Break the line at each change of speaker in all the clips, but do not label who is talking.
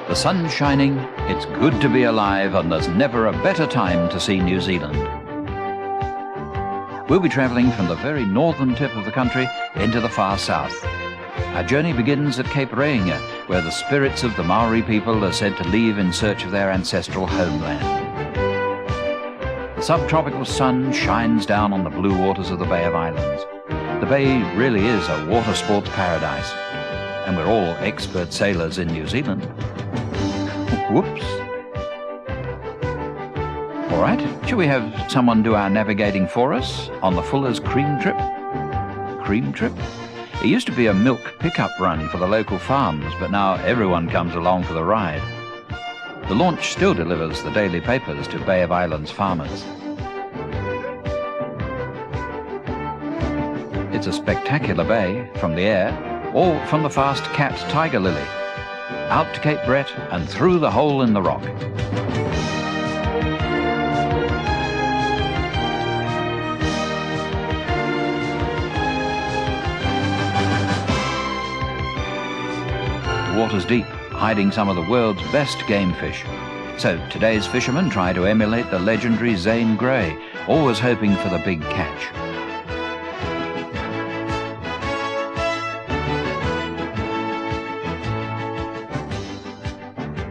The sun's shining, it's good to be alive, and there's never a better time to see New Zealand. We'll be travelling from the very northern tip of the country into the far south. Our journey begins at Cape Reinga, where the spirits of the Maori people are said to leave in search of their ancestral homeland. The subtropical sun shines down on the blue waters of the Bay of Islands. The bay really is a water sports paradise, and we're all expert sailors in New Zealand. Whoops. All right, shall we have someone do our navigating for us on the Fuller's Cream Trip? Cream Trip? It used to be a milk pickup run for the local farms, but now everyone comes along for the ride. The launch still delivers the daily papers to Bay of Islands farmers. It's a spectacular bay from the air, or from the fast Cat Tiger Lily, out to Cape Brett and through the hole in the rock. The water's deep, hiding some of the world's best game fish. So today's fishermen try to emulate the legendary Zane Grey, always hoping for the big catch.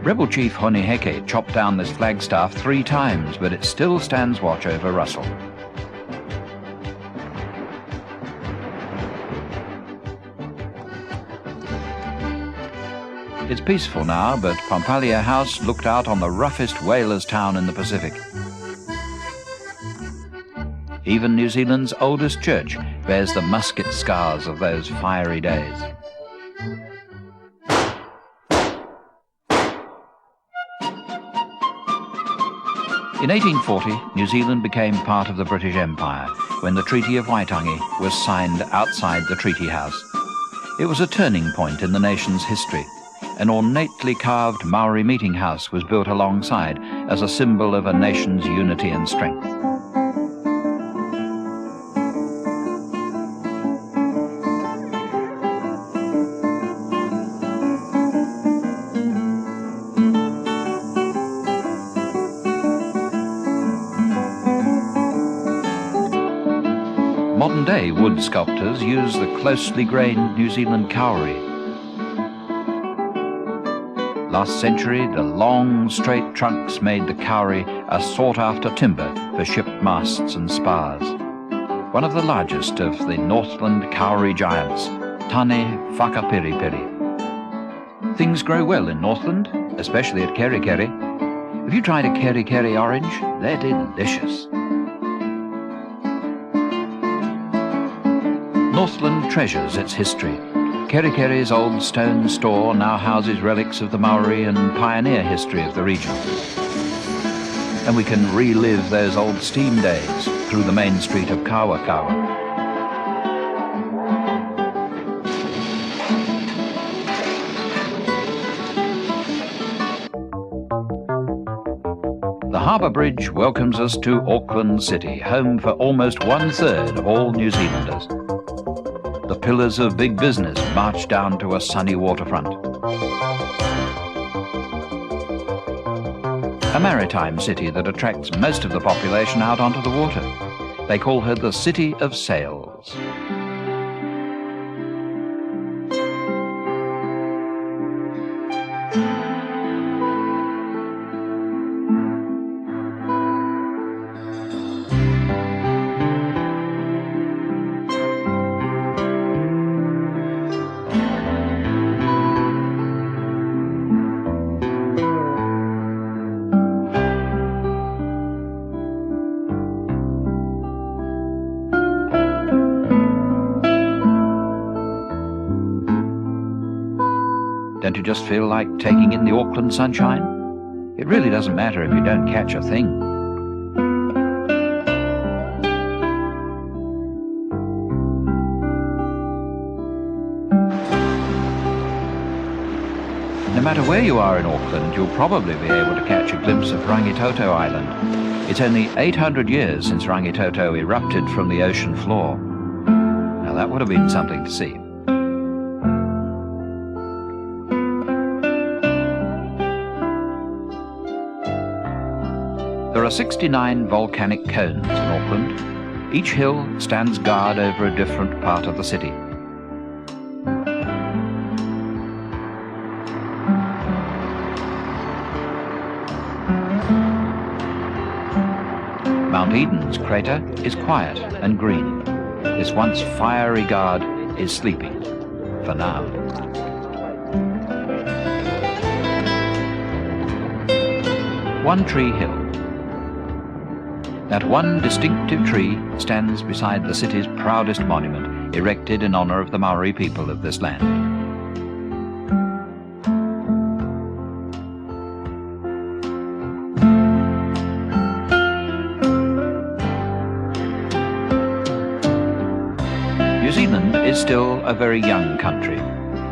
Rebel Chief Honiheke chopped down this flagstaff 3 times, but it still stands watch over Russell. It's peaceful now, but Pampalia House looked out on the roughest whalers' town in the Pacific. Even New Zealand's oldest church bears the musket scars of those fiery days. In 1840, New Zealand became part of the British Empire when the Treaty of Waitangi was signed outside the Treaty House. It was a turning point in the nation's history. An ornately carved Maori meeting house was built alongside as a symbol of a nation's unity and strength. Modern-day wood sculptors use the closely grained New Zealand kauri. Last century, the long, straight trunks made the kauri a sought-after timber for ship masts and spars. One of the largest of the Northland kauri giants, Tane Whakapiripiri. Things grow well in Northland, especially at Kerikeri. Have you tried a Kerikeri orange? They're delicious. Northland treasures its history. Kerikeri's old stone store now houses relics of the Maori and pioneer history of the region. And we can relive those old steam days through the main street of Kawakawa. The Harbour Bridge welcomes us to Auckland City, home for almost 1/3 of all New Zealanders. The pillars of big business march down to a sunny waterfront. A maritime city that attracts most of the population out onto the water. They call her the City of Sails. Don't you just feel like taking in the Auckland sunshine? It really doesn't matter if you don't catch a thing. No matter where you are in Auckland, you'll probably be able to catch a glimpse of Rangitoto Island. It's only 800 years since Rangitoto erupted from the ocean floor. Now that would have been something to see. are 69 volcanic cones in Auckland. Each hill stands guard over a different part of the city. Mount Eden's crater is quiet and green. This once fiery guard is sleeping, for now. One Tree Hill. That one distinctive tree stands beside the city's proudest monument, erected in honour of the Maori people of this land. New Zealand is still a very young country,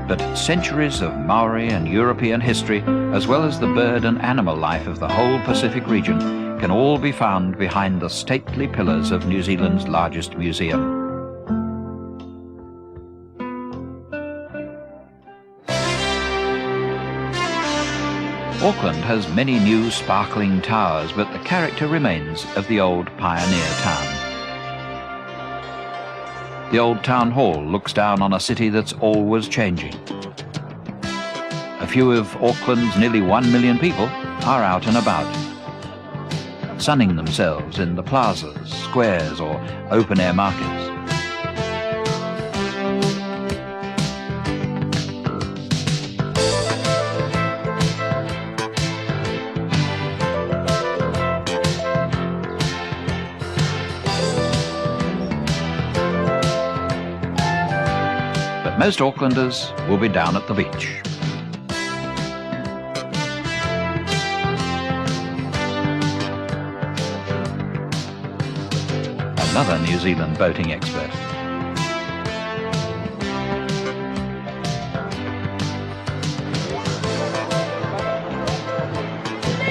but centuries of Maori and European history, as well as the bird and animal life of the whole Pacific region, can all be found behind the stately pillars of New Zealand's largest museum. Auckland has many new sparkling towers, but the character remains of the old pioneer town. The old town hall looks down on a city that's always changing. A few of Auckland's nearly 1 million people are out and about, sunning themselves in the plazas, squares or open-air markets. But most Aucklanders will be down at the beach. Another New Zealand boating expert.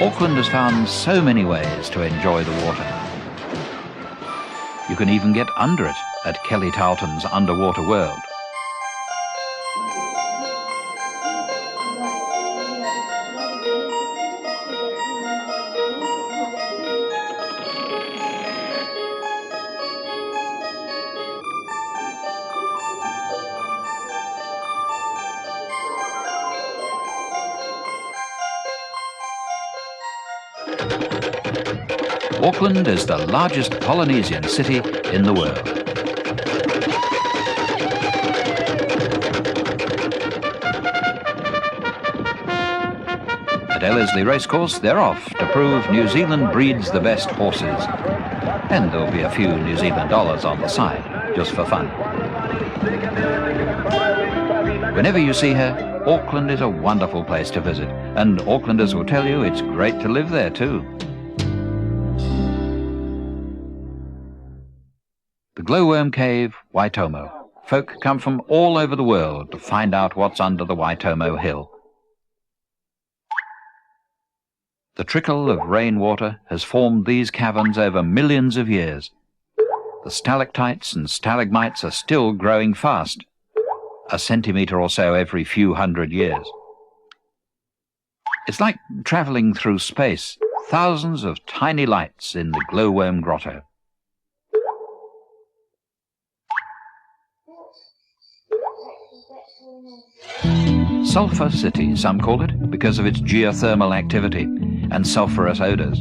Auckland has found so many ways to enjoy the water. You can even get under it at Kelly Tarleton's underwater world. Auckland is the largest Polynesian city in the world. At Ellerslie Racecourse, they're off to prove New Zealand breeds the best horses. And there'll be a few New Zealand dollars on the side, just for fun. Whenever you see her, Auckland is a wonderful place to visit, and Aucklanders will tell you it's great to live there too. The glowworm cave, Waitomo. Folk come from all over the world to find out what's under the Waitomo hill. The trickle of rainwater has formed these caverns over millions of years. The stalactites and stalagmites are still growing fast, a centimetre or so every few hundred years. It's like travelling through space, thousands of tiny lights in the glowworm grotto. Sulphur City, some call it, because of its geothermal activity and sulphurous odours.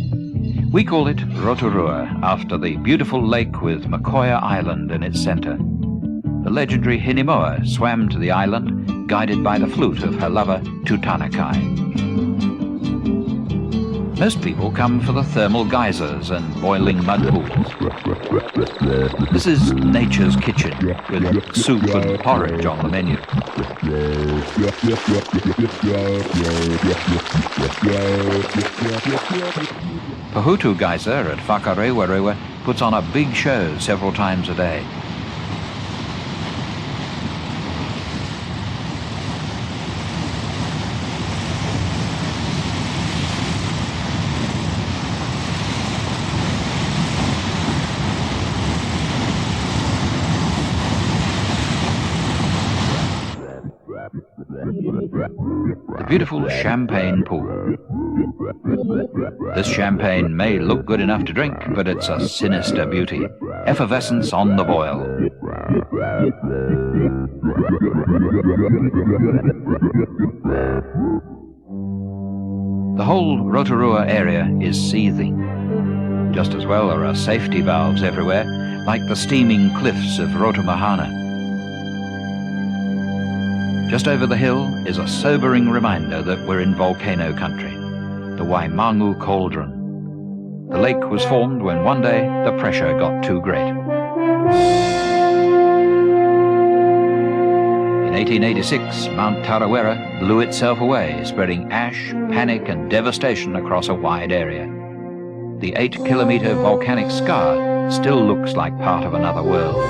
We call it Rotorua, after the beautiful lake with Makoia Island in its centre. The legendary Hinimoa swam to the island, guided by the flute of her lover Tutanakai. Most people come for the thermal geysers and boiling mud pools. This is nature's kitchen, with soup and porridge on the menu. Pahutu Geyser at Whakarewarewa puts on a big show several times a day. The beautiful champagne pool. This champagne may look good enough to drink, but it's a sinister beauty. Effervescence on the boil. The whole Rotorua area is seething. Just as well there are safety valves everywhere, like the steaming cliffs of Rotomahana. Just over the hill is a sobering reminder that we're in volcano country, the Waimangu Cauldron. The lake was formed when one day the pressure got too great. In 1886, Mount Tarawera blew itself away, spreading ash, panic and devastation across a wide area. The 8-kilometre volcanic scar still looks like part of another world.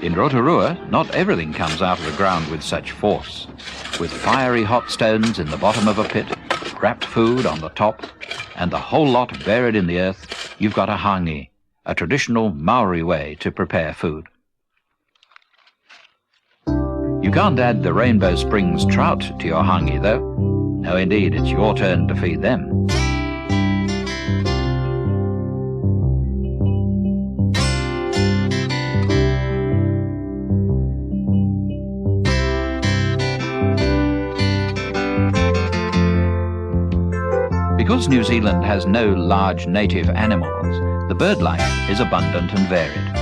In Rotorua, not everything comes out of the ground with such force. With fiery hot stones in the bottom of a pit, wrapped food on the top, and the whole lot buried in the earth, you've got a hangi, a traditional Maori way to prepare food. You can't add the Rainbow Springs trout to your hangi, though. No, indeed, it's your turn to feed them. Because New Zealand has no large native animals, the bird life is abundant and varied.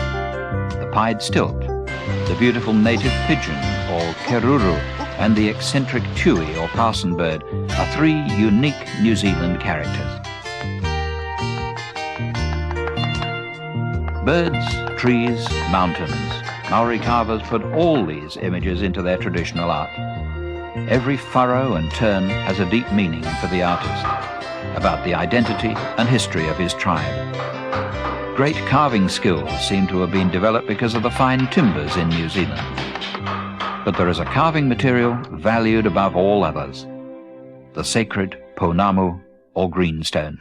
The pied stilt, the beautiful native pigeon or keruru, and the eccentric tui or parson bird are three unique New Zealand characters. Birds, trees, mountains. Maori carvers put all these images into their traditional art. Every furrow and turn has a deep meaning for the artist, about the identity and history of his tribe. Great carving skills seem to have been developed because of the fine timbers in New Zealand. But there is a carving material valued above all others, the sacred pounamu or greenstone.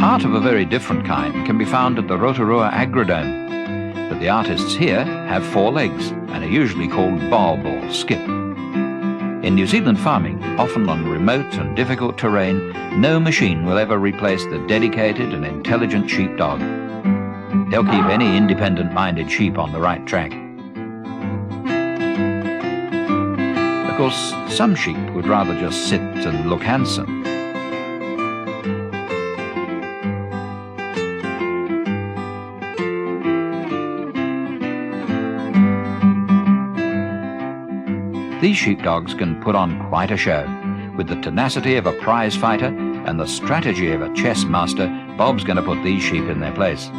Art of a very different kind can be found at the Rotorua Agrodome, but the artists here have 4 legs and are usually called bob or skip. In New Zealand farming, often on remote and difficult terrain, no machine will ever replace the dedicated and intelligent sheepdog. They'll keep any independent-minded sheep on the right track. Of course, some sheep would rather just sit and look handsome. These sheepdogs can put on quite a show. With the tenacity of a prize fighter and the strategy of a chess master, Bob's going to put these sheep in their place.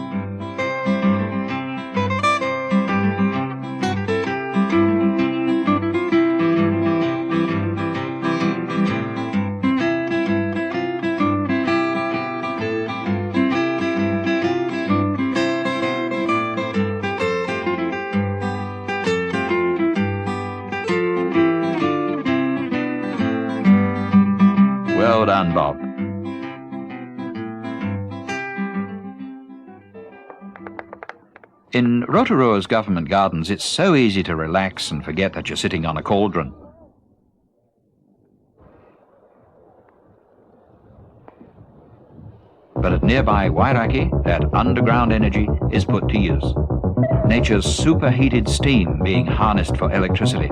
Well done, Bob. In Rotorua's government gardens, it's so easy to relax and forget that you're sitting on a cauldron. But at nearby Wairaki, that underground energy is put to use. Nature's superheated steam being harnessed for electricity.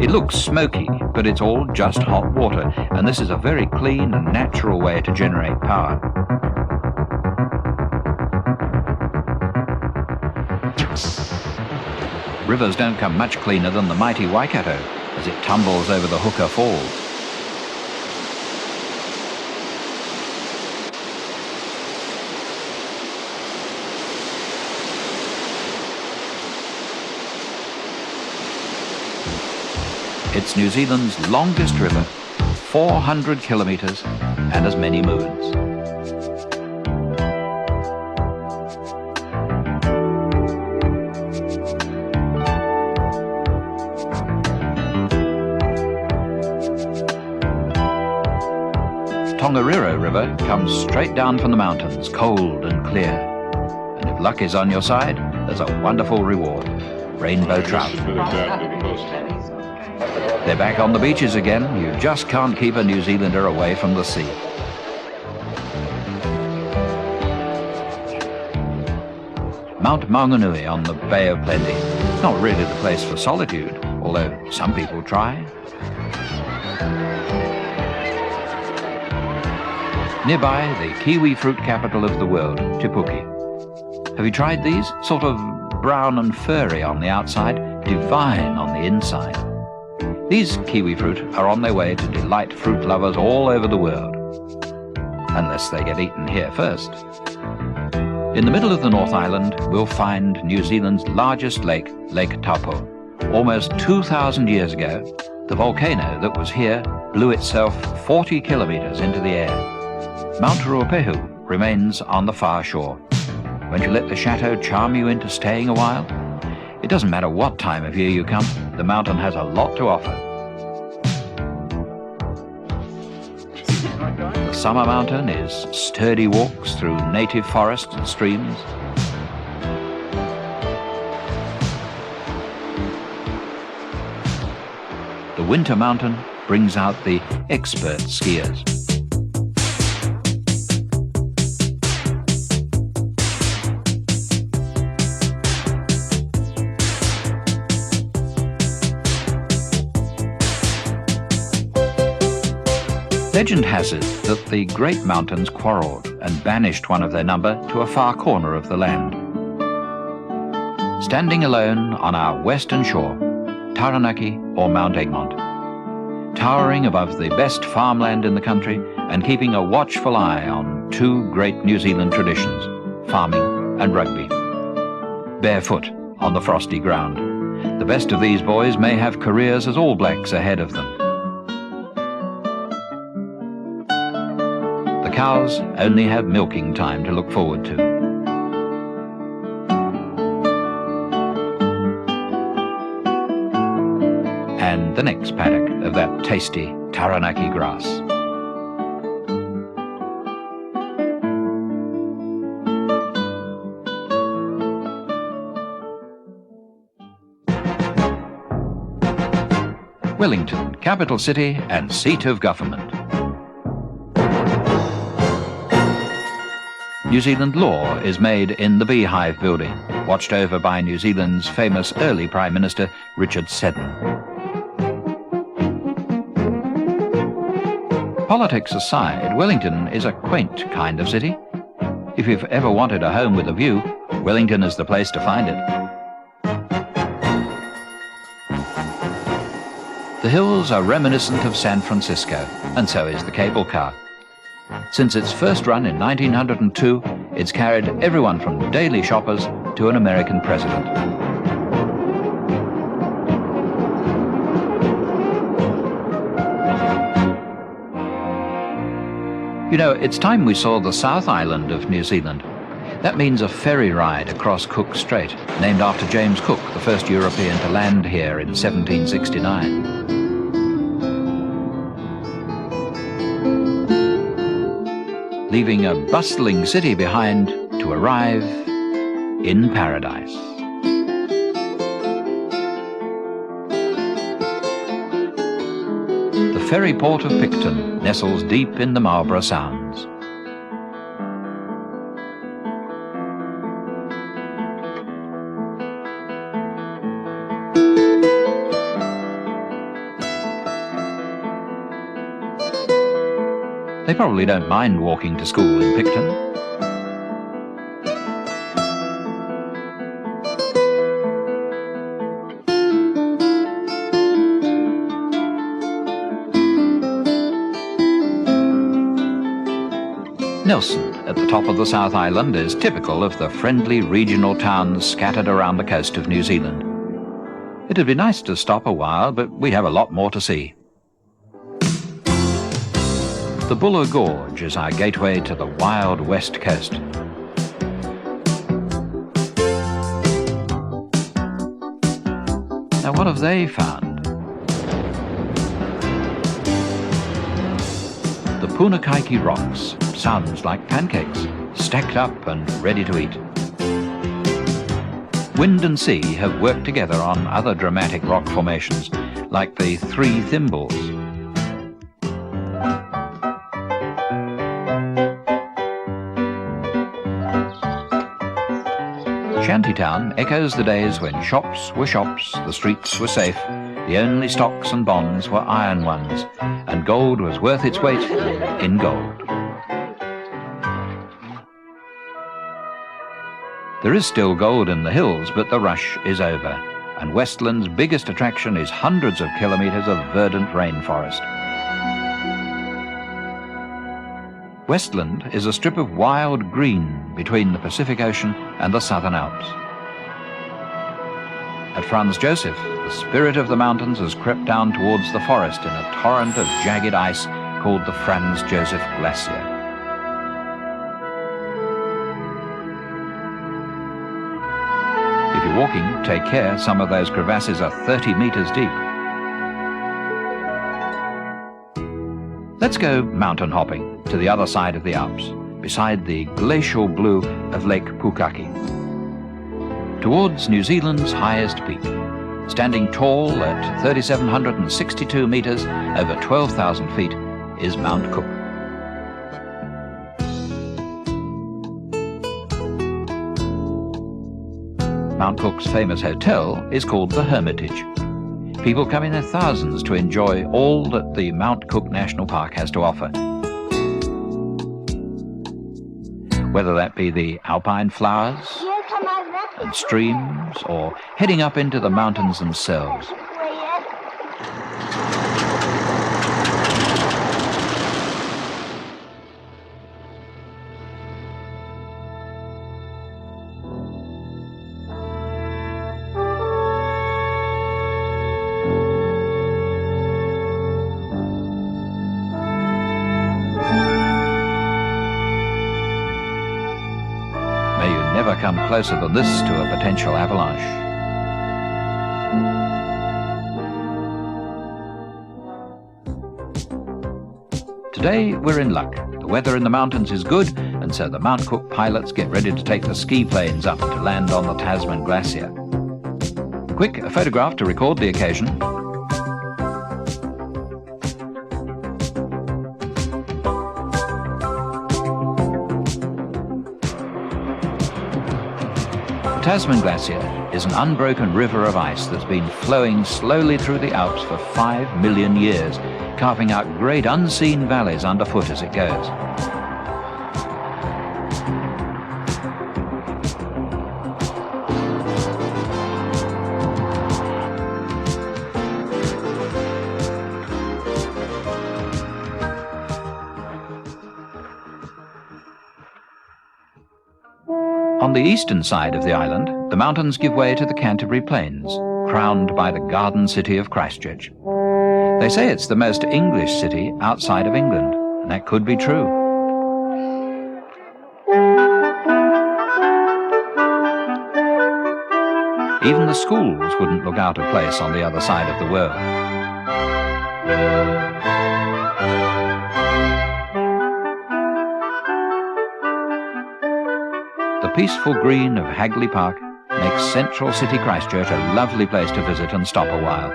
It looks smoky, but it's all just hot water, and this is a very clean and natural way to generate power. Rivers don't come much cleaner than the mighty Waikato as it tumbles over the Hooker Falls. It's New Zealand's longest river, 400 kilometres and as many moons. Tongariro River comes straight down from the mountains, cold and clear. And if luck is on your side, there's a wonderful reward: rainbow trout. They're back on the beaches again. You just can't keep a New Zealander away from the sea. Mount Maunganui on the Bay of Plenty. Not really the place for solitude, although some people try. Nearby, the kiwi fruit capital of the world, Te Puke. Have you tried these? Sort of brown and furry on the outside, divine on the inside. These kiwi fruit are on their way to delight fruit lovers all over the world. Unless they get eaten here first. In the middle of the North Island, we'll find New Zealand's largest lake, Lake Taupo. Almost 2,000 years ago, the volcano that was here blew itself 40 kilometres into the air. Mount Ruapehu remains on the far shore. Won't you let the chateau charm you into staying a while? It doesn't matter what time of year you come, the mountain has a lot to offer. The summer mountain is sturdy walks through native forests and streams. The winter mountain brings out the expert skiers. Legend has it that the great mountains quarrelled and banished one of their number to a far corner of the land. Standing alone on our western shore, Taranaki or Mount Egmont, towering above the best farmland in the country and keeping a watchful eye on two great New Zealand traditions, farming and rugby. Barefoot on the frosty ground, the best of these boys may have careers as All Blacks ahead of them. The cows only have milking time to look forward to. And the next paddock of that tasty Taranaki grass. Wellington, capital city and seat of government. New Zealand law is made in the Beehive building, watched over by New Zealand's famous early Prime Minister, Richard Seddon. Politics aside, Wellington is a quaint kind of city. If you've ever wanted a home with a view, Wellington is the place to find it. The hills are reminiscent of San Francisco, and so is the cable car. Since its first run in 1902, it's carried everyone from daily shoppers to an American president. You know, it's time we saw the South Island of New Zealand. That means a ferry ride across Cook Strait, named after James Cook, the first European to land here in 1769. Leaving a bustling city behind to arrive in paradise. The ferry port of Picton nestles deep in the Marlborough Sounds. They probably don't mind walking to school in Picton. Nelson, at the top of the South Island, is typical of the friendly regional towns scattered around the coast of New Zealand. It'd be nice to stop a while, but we have a lot more to see. The Buller Gorge is our gateway to the wild west coast. Now, what have they found? The Punakaiki rocks. Sounds like pancakes, stacked up and ready to eat. Wind and sea have worked together on other dramatic rock formations, like the Three Thimbles. Shantytown echoes the days when shops were shops, the streets were safe, the only stocks and bonds were iron ones, and gold was worth its weight in gold. There is still gold in the hills, but the rush is over, and Westland's biggest attraction is hundreds of kilometres of verdant rainforest. Westland is a strip of wild green between the Pacific Ocean and the Southern Alps. At Franz Josef, the spirit of the mountains has crept down towards the forest in a torrent of jagged ice called the Franz Josef Glacier. If you're walking, take care, some of those crevasses are 30 metres deep. Let's go mountain hopping to the other side of the Alps, beside the glacial blue of Lake Pukaki. Towards New Zealand's highest peak, standing tall at 3,762 metres over 12,000 feet, is Mount Cook. Mount Cook's famous hotel is called the Hermitage. People come in their thousands to enjoy all that the Mount Cook National Park has to offer. Whether that be the alpine flowers and streams, or heading up into the mountains themselves. Never come closer than this to a potential avalanche. Today we're in luck. The weather in the mountains is good, and so the Mount Cook pilots get ready to take the ski planes up to land on the Tasman Glacier. Quick, a photograph to record the occasion. The Tasman Glacier is an unbroken river of ice that's been flowing slowly through the Alps for 5 million years, carving out great unseen valleys underfoot as it goes. On the eastern side of the island, the mountains give way to the Canterbury Plains, crowned by the garden city of Christchurch. They say it's the most English city outside of England, and that could be true. Even the schools wouldn't look out of place on the other side of the world. The peaceful green of Hagley Park makes central city Christchurch a lovely place to visit and stop a while.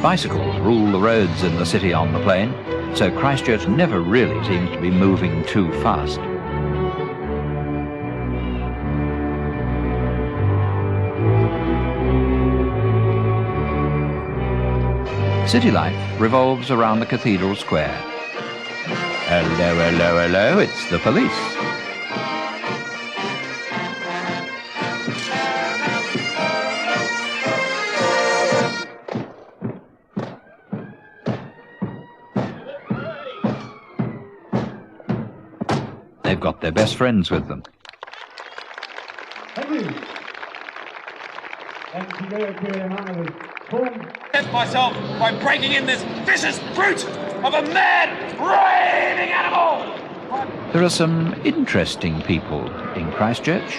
Bicycles rule the roads in the city on the plain, so Christchurch never really seems to be moving too fast. City life revolves around the cathedral square. Hello, hello, hello, it's the police. They've got their best friends with them.
Thank you. Thank you very much.
Protect myself by breaking in this vicious brute of a mad, raving animal!
There are some interesting people in Christchurch.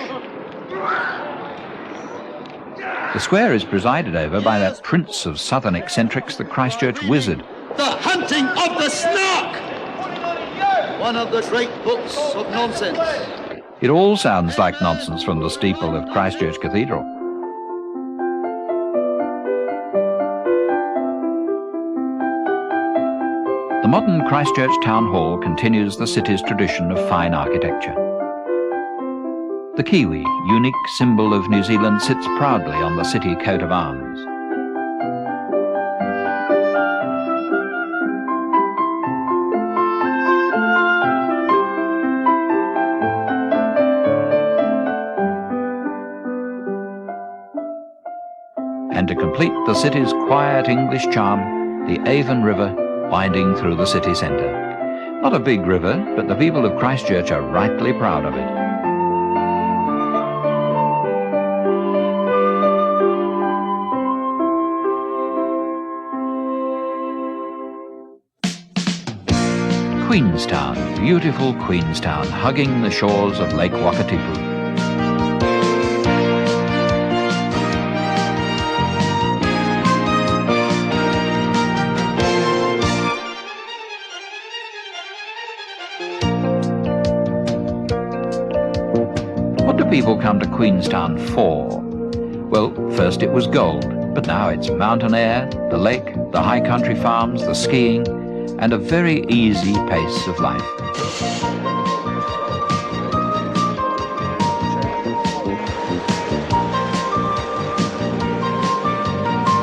The square is presided over by that prince of southern eccentrics, the Christchurch Wizard.
The Hunting of the Snark! One of the great books of nonsense.
It all sounds like nonsense from the steeple of Christchurch Cathedral. The modern Christchurch Town Hall continues the city's tradition of fine architecture. The kiwi, unique symbol of New Zealand, sits proudly on the city coat of arms. And to complete the city's quiet English charm, the Avon River winding through the city centre. Not a big river, but the people of Christchurch are rightly proud of it. Queenstown, beautiful Queenstown, hugging the shores of Lake Wakatipu. What do people come to Queenstown for? Well, first it was gold, but now it's mountain air, the lake, the high country farms, the skiing, and a very easy pace of life.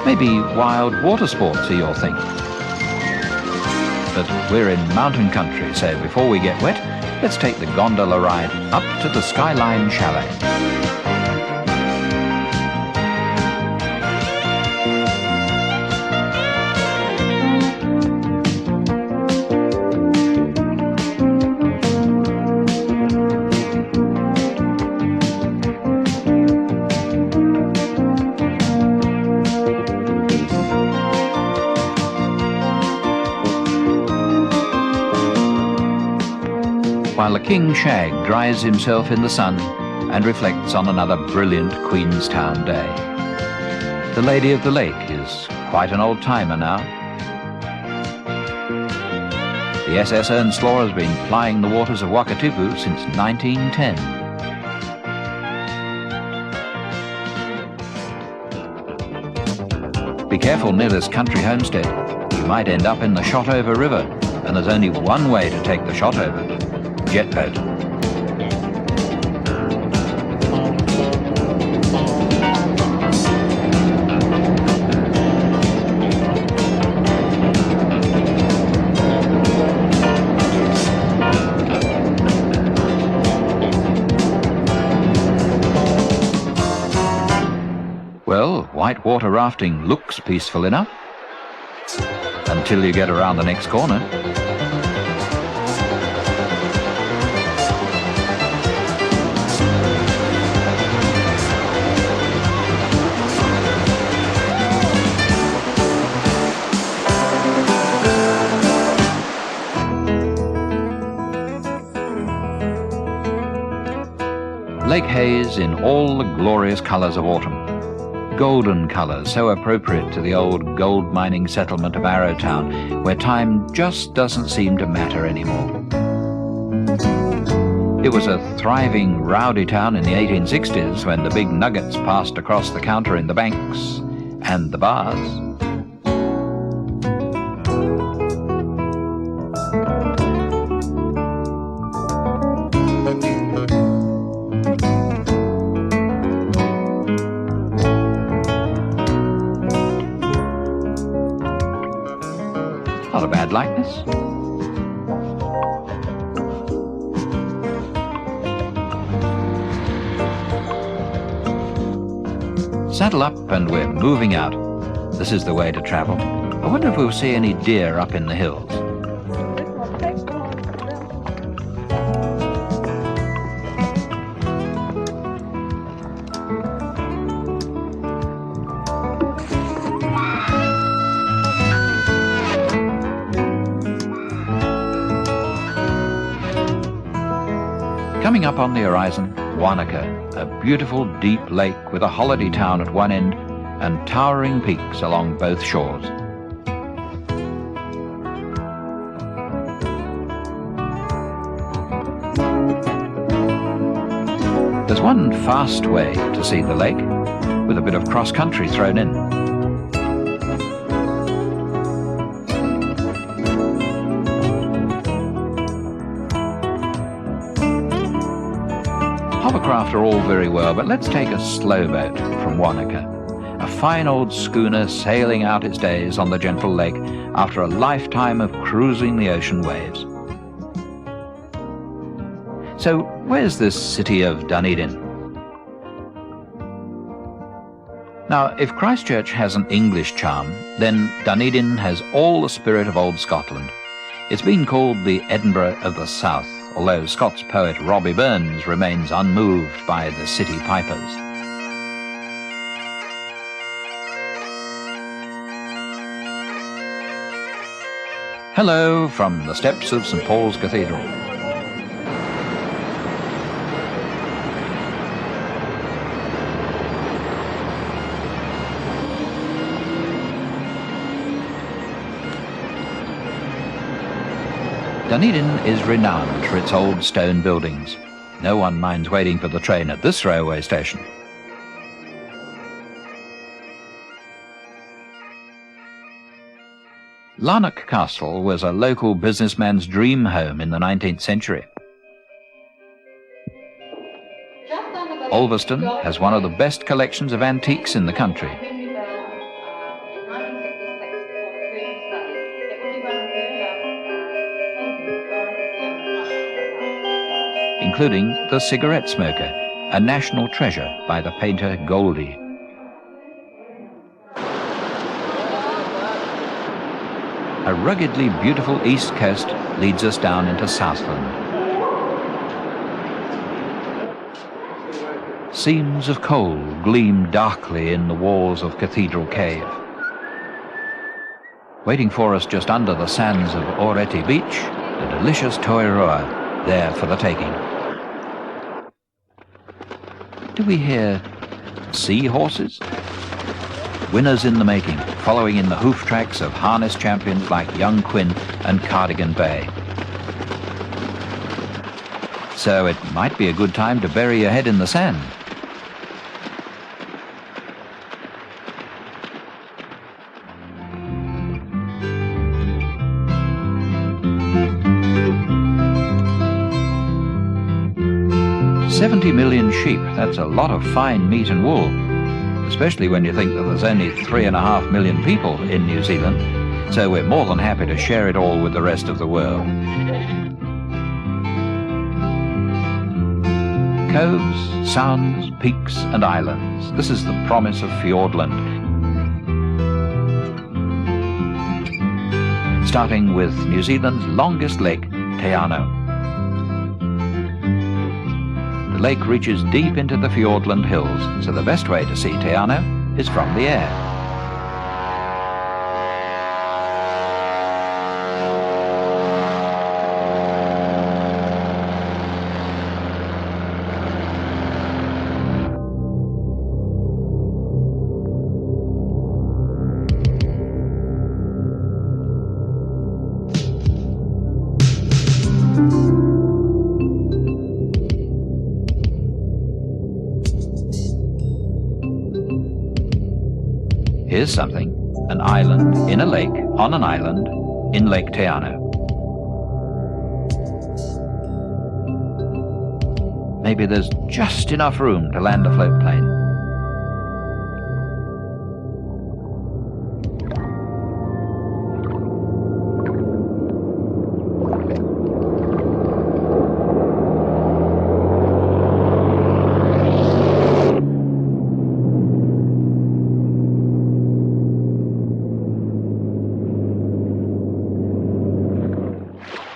Maybe wild water sports are your thing. But we're in mountain country, so before we get wet, let's take the gondola ride up to the Skyline Chalet. While the King Shag dries himself in the sun and reflects on another brilliant Queenstown day. The Lady of the Lake is quite an old-timer now. The SS Earnslaw has been plying the waters of Wakatipu since 1910. Be careful near this country homestead. You might end up in the Shotover River, and there's only one way to take the Shotover. Jet boat. Well, whitewater rafting looks peaceful enough until you get around the next corner. Lake haze in all the glorious colours of autumn. Golden colours so appropriate to the old gold mining settlement of Arrowtown, where time just doesn't seem to matter anymore. It was a thriving, rowdy town in the 1860s when the big nuggets passed across the counter in the banks and the bars. Not a bad likeness. Saddle up and we're moving out. This is the way to travel. I wonder if we'll see any deer up in the hills. Coming up on the horizon, Wanaka, a beautiful deep lake with a holiday town at one end and towering peaks along both shores. There's one fast way to see the lake, with a bit of cross-country thrown in. Hovercraft are all very well, but let's take a slow boat from Wanaka. A fine old schooner sailing out its days on the gentle lake after a lifetime of cruising the ocean waves. So, where's this city of Dunedin? Now, if Christchurch has an English charm, then Dunedin has all the spirit of old Scotland. It's been called the Edinburgh of the South, although Scots poet Robbie Burns remains unmoved by the city pipers. Hello from the steps of St Paul's Cathedral. Dunedin is renowned for its old stone buildings. No one minds waiting for the train at this railway station. Larnock Castle was a local businessman's dream home in the 19th century. Ulverston has one of the best collections of antiques in the country. Including the cigarette smoker, a national treasure by the painter Goldie. A ruggedly beautiful east coast leads us down into Southland. Seams of coal gleam darkly in the walls of Cathedral Cave. Waiting for us just under the sands of Oreti Beach, the delicious Toiroa, there for the taking. Do we hear seahorses? Winners in the making, following in the hoof tracks of harness champions like Young Quinn and Cardigan Bay. So it might be a good time to bury your head in the sand. $70 million sheep, that's a lot of fine meat and wool, especially when you think that there's only 3.5 million people in New Zealand, so we're more than happy to share it all with the rest of the world. Coves, sounds, peaks and islands. This is the promise of Fjordland. Starting with New Zealand's longest lake, Te Anau. The lake reaches deep into the Fjordland hills, so the best way to see Te Anau is from the air. Here's something, an island in a lake, on an island, in Lake Te Anau. Maybe there's just enough room to land a float plane.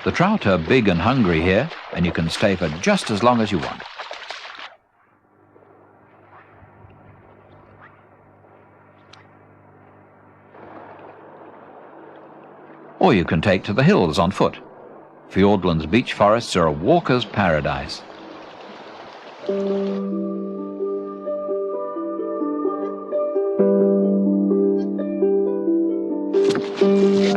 The trout are big and hungry here, and you can stay for just as long as you want. Or you can take to the hills on foot. Fjordland's beech forests are a walker's paradise. The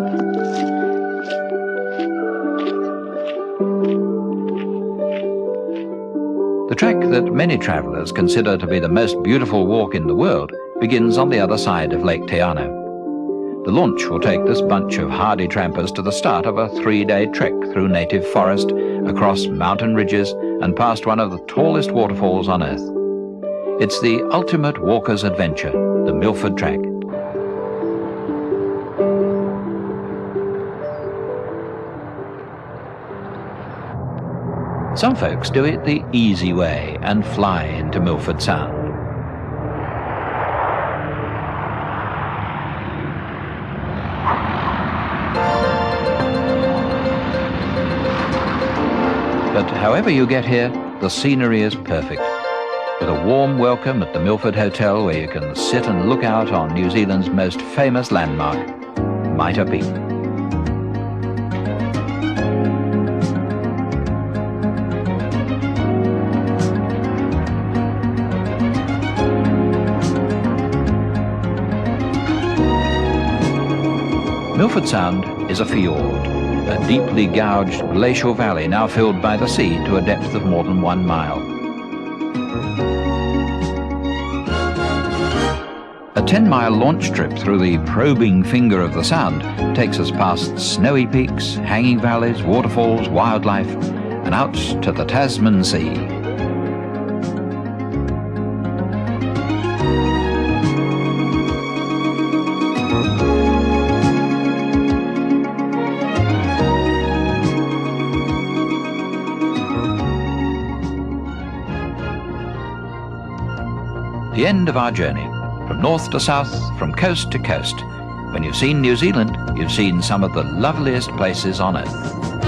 trek that many travellers consider to be the most beautiful walk in the world begins on the other side of Lake Te Anau. The launch will take this bunch of hardy trampers to the start of a 3-day trek through native forest, across mountain ridges and past one of the tallest waterfalls on earth. It's the ultimate walker's adventure, the Milford Track. Some folks do it the easy way and fly into Milford Sound. But however you get here, the scenery is perfect. With a warm welcome at the Milford Hotel, where you can sit and look out on New Zealand's most famous landmark, Mitre Peak. Milford Sound is a fjord, a deeply gouged glacial valley now filled by the sea to a depth of more than 1 mile. A 10-mile launch trip through the probing finger of the Sound takes us past snowy peaks, hanging valleys, waterfalls, wildlife, and out to the Tasman Sea. The end of our journey, from north to south, from coast to coast. When you've seen New Zealand, you've seen some of the loveliest places on earth.